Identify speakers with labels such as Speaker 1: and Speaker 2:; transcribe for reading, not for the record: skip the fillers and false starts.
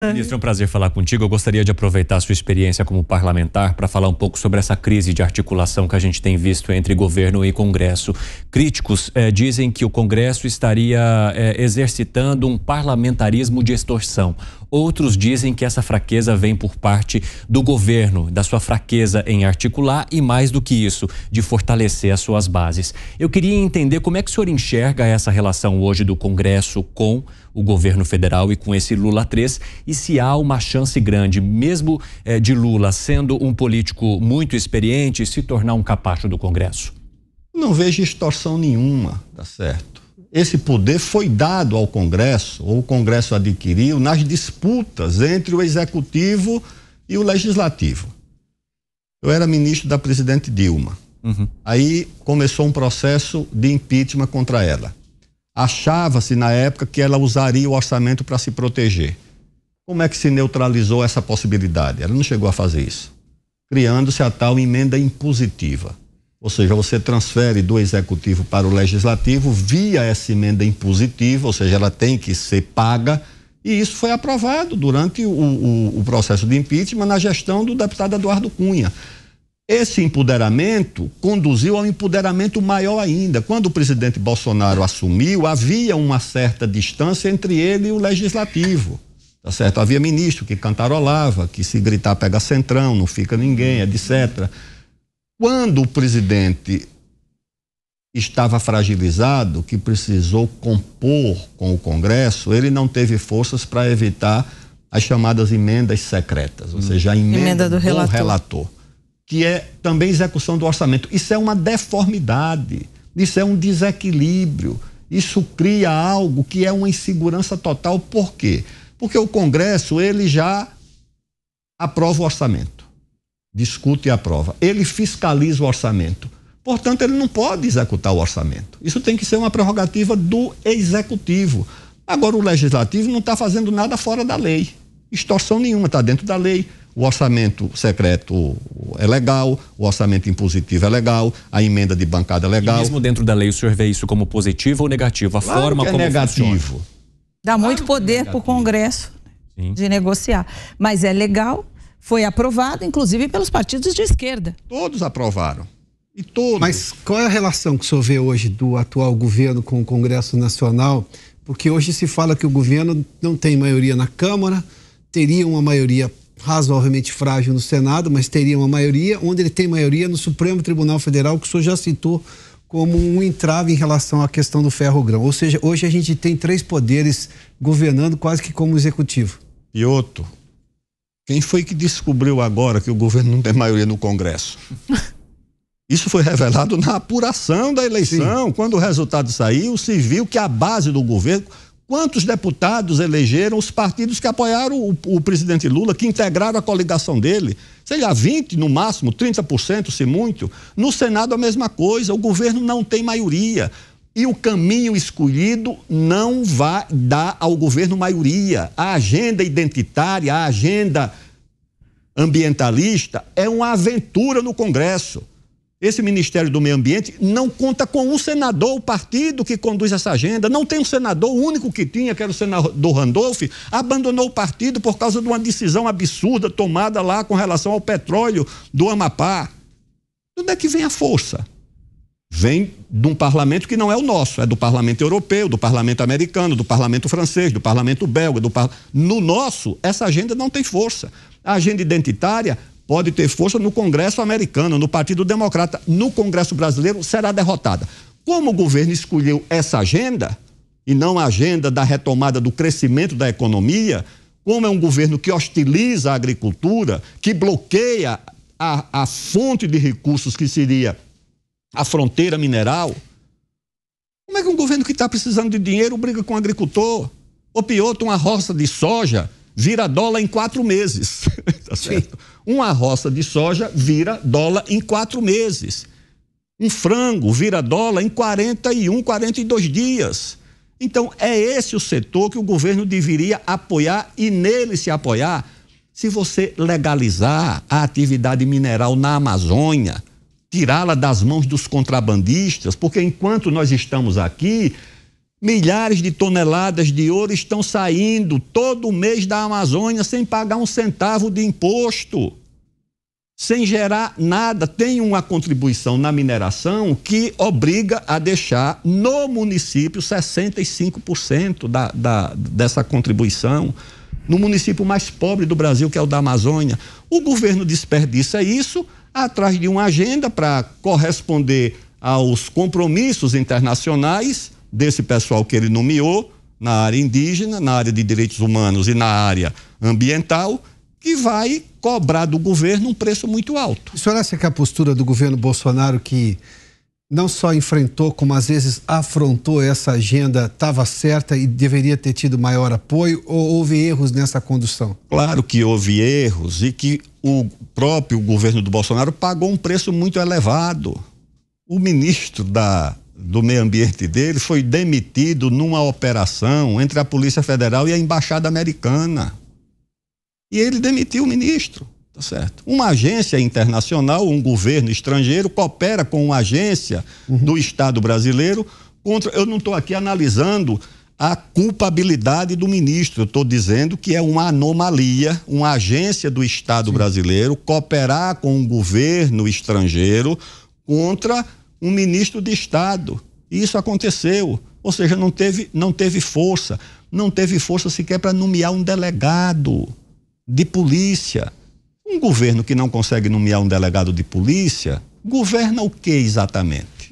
Speaker 1: Ministro, é um prazer falar contigo. Eu gostaria de aproveitar a sua experiência como parlamentar para falar um pouco sobre essa crise de articulação que a gente tem visto entre governo e Congresso. Críticos dizem que o Congresso estaria exercitando um parlamentarismo de extorsão. Outros dizem que essa fraqueza vem por parte do governo, da sua fraqueza em articular e, mais do que isso, de fortalecer as suas bases. Eu queria entender como é que o senhor enxerga essa relação hoje do Congresso com o governo federal e com esse Lula 3, e se há uma chance grande, mesmo de Lula sendo um político muito experiente, se tornar um capacho do Congresso.
Speaker 2: Não vejo extorsão nenhuma, tá certo? Esse poder foi dado ao Congresso, ou o Congresso adquiriu, nas disputas entre o Executivo e o Legislativo. Eu era ministro da presidente Dilma. Aí começou um processo de impeachment contra ela. Achava-se na época que ela usaria o orçamento para se proteger. Como é que se neutralizou essa possibilidade? Ela não chegou a fazer isso. Criando-se a tal emenda impositiva. Ou seja, você transfere do executivo para o legislativo via essa emenda impositiva, ou seja, ela tem que ser paga, e isso foi aprovado durante o processo de impeachment na gestão do deputado Eduardo Cunha. Esse empoderamento conduziu a um empoderamento maior ainda. Quando o presidente Bolsonaro assumiu, havia uma certa distância entre ele e o legislativo. Tá certo? Havia ministro que cantarolava, que se gritar pega centrão, não fica ninguém, etc. Quando o presidente estava fragilizado, que precisou compor com o Congresso, ele não teve forças para evitar as chamadas emendas secretas, ou seja, a emenda do relator, que é também execução do orçamento. Isso é uma deformidade, isso é um desequilíbrio, isso cria algo que é uma insegurança total. Por quê? Porque o Congresso, ele já aprova o orçamento, discute e aprova, ele fiscaliza o orçamento, portanto ele não pode executar o orçamento. Isso tem que ser uma prerrogativa do Executivo. Agora o Legislativo não está fazendo nada fora da lei, extorsão nenhuma, está dentro da lei. O orçamento secreto é legal, o orçamento impositivo é legal, a emenda de bancada é legal.
Speaker 1: E mesmo dentro da lei, o senhor vê isso como positivo ou negativo? A
Speaker 2: claro
Speaker 1: forma
Speaker 2: que é
Speaker 1: como
Speaker 2: negativo.
Speaker 1: funciona.
Speaker 3: Dá muito poder para o Congresso de negociar. Mas é legal, foi aprovado, inclusive pelos partidos de esquerda.
Speaker 2: Todos aprovaram. E todos.
Speaker 4: Mas qual é a relação que o senhor vê hoje do atual governo com o Congresso Nacional? Porque hoje se fala que o governo não tem maioria na Câmara, teria uma maioria razoavelmente frágil no Senado, mas teria uma maioria, onde ele tem maioria no Supremo Tribunal Federal, que o senhor já citou como um entrave em relação à questão do ferrogrão. Ou seja, hoje a gente tem 3 poderes governando quase que como executivo.
Speaker 2: E outro, quem foi que descobriu agora que o governo não tem maioria no Congresso? Isso foi revelado na apuração da eleição. Sim. Quando o resultado saiu, se viu que a base do governo... Quantos deputados elegeram os partidos que apoiaram o presidente Lula, que integraram a coligação dele? Sei lá, 20% no máximo, 30%, se muito. No Senado a mesma coisa, o governo não tem maioria. E o caminho escolhido não vai dar ao governo maioria. A agenda identitária, a agenda ambientalista é uma aventura no Congresso. Esse Ministério do Meio Ambiente não conta com um senador, o partido que conduz essa agenda, não tem um senador, o único que tinha, que era o senador Randolph, abandonou o partido por causa de uma decisão absurda tomada lá com relação ao petróleo do Amapá. De onde é que vem a força? Vem de um parlamento que não é o nosso, é do parlamento europeu, do parlamento americano, do parlamento francês, do parlamento belga. No nosso, essa agenda não tem força. A agenda identitária pode ter força no Congresso americano, no Partido Democrata. No Congresso brasileiro será derrotada. Como o governo escolheu essa agenda, e não a agenda da retomada do crescimento da economia, como é um governo que hostiliza a agricultura, que bloqueia a fonte de recursos que seria a fronteira mineral, como é que um governo que está precisando de dinheiro briga com o agricultor? Ou pior, uma roça de soja vira dólar em 4 meses. Tá certo? Uma roça de soja vira dólar em 4 meses. Um frango vira dólar em 41, 42 dias. Então, é esse o setor que o governo deveria apoiar, e nele se apoiar, se você legalizar a atividade mineral na Amazônia, tirá-la das mãos dos contrabandistas, porque enquanto nós estamos aqui, Milhares de toneladas de ouro estão saindo todo mês da Amazônia sem pagar um centavo de imposto, sem gerar nada. Tem uma contribuição na mineração que obriga a deixar no município 65% dessa contribuição, no município mais pobre do Brasil, que é o da Amazônia. O governo desperdiça isso atrás de uma agenda para corresponder aos compromissos internacionais desse pessoal que ele nomeou na área indígena, na área de direitos humanos e na área ambiental, que vai cobrar do governo um preço muito alto.
Speaker 4: O senhor acha que a postura do governo Bolsonaro, que não só enfrentou, como às vezes afrontou essa agenda, estava certa e deveria ter tido maior apoio, ou houve erros nessa condução?
Speaker 2: Claro que houve erros e que o próprio governo do Bolsonaro pagou um preço muito elevado. O ministro do meio ambiente dele foi demitido numa operação entre a Polícia Federal e a Embaixada Americana. E ele demitiu o ministro, tá certo? Uma agência internacional, um governo estrangeiro, coopera com uma agência do Estado brasileiro contra... Eu não estou aqui analisando a culpabilidade do ministro, eu estou dizendo que é uma anomalia, uma agência do Estado brasileiro cooperar com um governo estrangeiro contra um ministro de Estado. E isso aconteceu, ou seja, não teve força sequer para nomear um delegado de polícia. Um governo que não consegue nomear um delegado de polícia, governa o que exatamente?